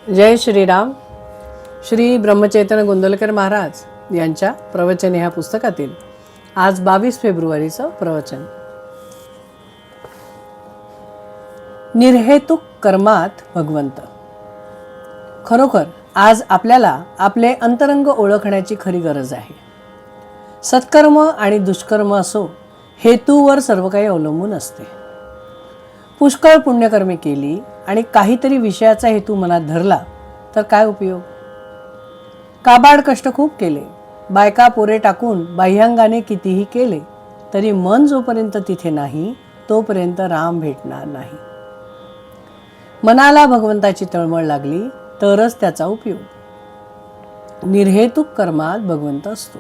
जय श्रीराम. श्री ब्रह्मचैतन्य गोंदवलेकर महाराज यांच्या प्रवचन ह्या पुस्तकातील आज 22 फेब्रुवारीचं प्रवचन. निर्हेतुक कर्मात भगवंत. खरोखर आज आपल्याला आपले अंतरंग ओळखण्याची खरी गरज आहे. सत्कर्म आणि दुष्कर्म असो, हेतूवर सर्व काही अवलंबून असते. पुष्कळ पुण्यकर्मे केली आणि काहीतरी विषयाचा हेतू मनात धरला तर काय उपयोग. काबाड कष्ट खूप केले, बायका पोरे टाकून बाह्यांगाने कितीही केले तरी मन जोपर्यंत तिथे नाही तोपर्यंत राम भेटणार नाही. मनाला भगवंताची तळमळ लागली तरच त्याचा उपयोग. निर्हेतुक कर्मात भगवंत असतो,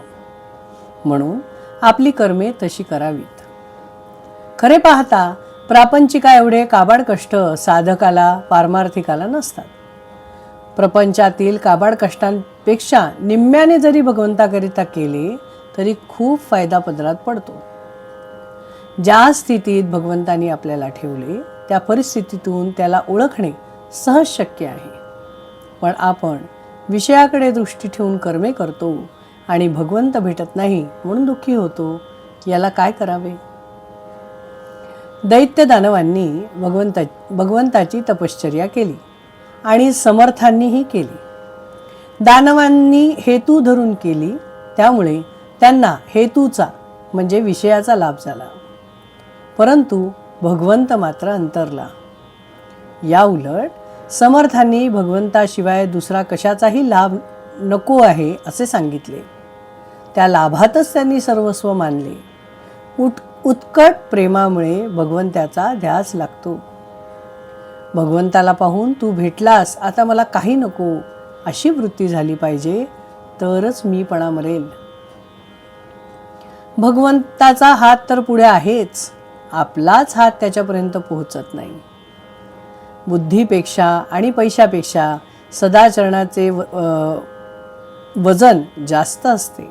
म्हणून आपली कर्मे तशी करावीत. खरे पाहता प्रापंचिका एवढे काबाड कष्ट साधकाला पारमार्थिकाला नसतात. प्रपंचातील काबाड कष्टांपेक्षा निम्म्याने जरी भगवंताकरिता केले तरी खूप फायदा पदरात पडतो. ज्या स्थितीत भगवंतानी आपल्याला ठेवले त्या परिस्थितीतून त्याला ओळखणे सहज शक्य आहे. पण आपण विषयाकडे दृष्टी ठेवून कर्मे करतो आणि भगवंत भेटत नाही म्हणून दुःखी होतो. याला काय करावे. दैत्य दानवांनी भगवंताची तपश्चर्या केली आणि समर्थांनीही केली. दानवांनी हेतू धरून केली, त्यामुळे त्यांना हेतूचा म्हणजे विषयाचा लाभ झाला, परंतु भगवंत मात्र अंतरला. या उलट समर्थांनी भगवंताशिवाय दुसरा कशाचाही लाभ नको आहे असे सांगितले. त्या लाभातच त्यांनी सर्वस्व मानले. उत्कट प्रेमामुळे भगवंताचा ध्यास लागतो. भगवंताला पाहून तू भेटलास, आता मला काही नको अशी वृत्ती झाली पाहिजे, तरच मीपणा मरेल. भगवंताचा हात तर पुढे आहेच, आपलाच हात त्याच्यापर्यंत पोहोचत नाही. बुद्धीपेक्षा आणि पैशापेक्षा सदाचरणाचे वजन जास्त असते.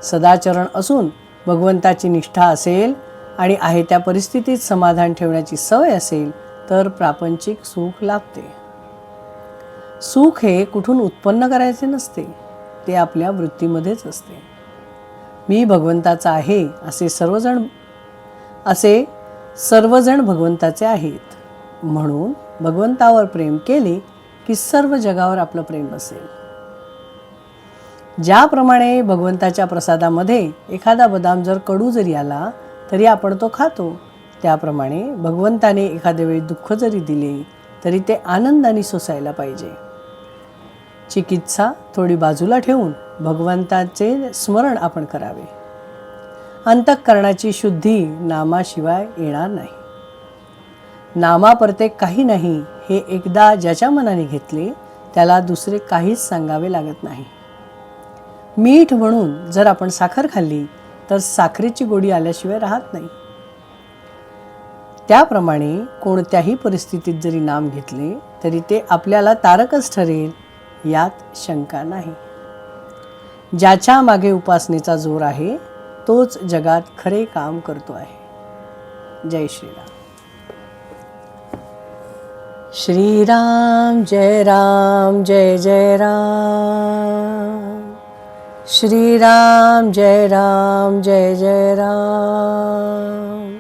सदाचरण असून भगवंताची निष्ठा असेल आणि आहे त्या परिस्थितीत समाधान ठेवण्याची सवय असेल तर प्रापंचिक सुख लाभते. सुख हे कुठून उत्पन्न करायचे नसते, ते आपल्या वृत्तीमध्येच असते. मी भगवंताचा आहे असे सर्वजण भगवंताचे आहेत, म्हणून भगवंतावर प्रेम केले की सर्व जगावर आपलं प्रेम असेल. ज्याप्रमाणे भगवंताच्या प्रसादामध्ये एखादा बदाम जर कडू जरी आला तरी आपण तो खातो, त्याप्रमाणे भगवंताने एखाद्या वेळी दुःख जरी दिले तरी ते आनंदाने सोसायला पाहिजे. चिकित्सा थोडी बाजूला ठेवून भगवंताचे स्मरण आपण करावे. अंतःकरणाची शुद्धी नामाशिवाय येणार नाही. नामापरते काही नाही हे एकदा ज्याच्या मनाने घेतले त्याला दुसरे काहीच सांगावे लागत नाही. मीठ म्हणून जर आपण साखर खाल्ली तर साखरेची गोडी आल्याशिवाय राहत नाही. त्याप्रमाणे कोणत्याही परिस्थितीत जरी नाम घेतले तरी ते आपल्याला तारकच ठरेल, यात शंका नाही. ज्याच्या मागे उपासनेचा जोर आहे तोच जगात खरे काम करतो आहे. जय श्रीराम. श्रीराम जय राम जय जय राम. श्रीराम जय राम जय जय राम.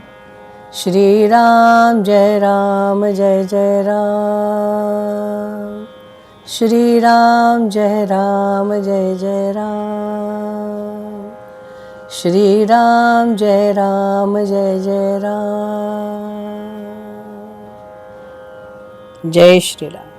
श्रीराम जय राम जय जय राम. श्रीराम जय राम जय जय राम. श्रीराम जय राम जय जय राम. जय श्रीराम.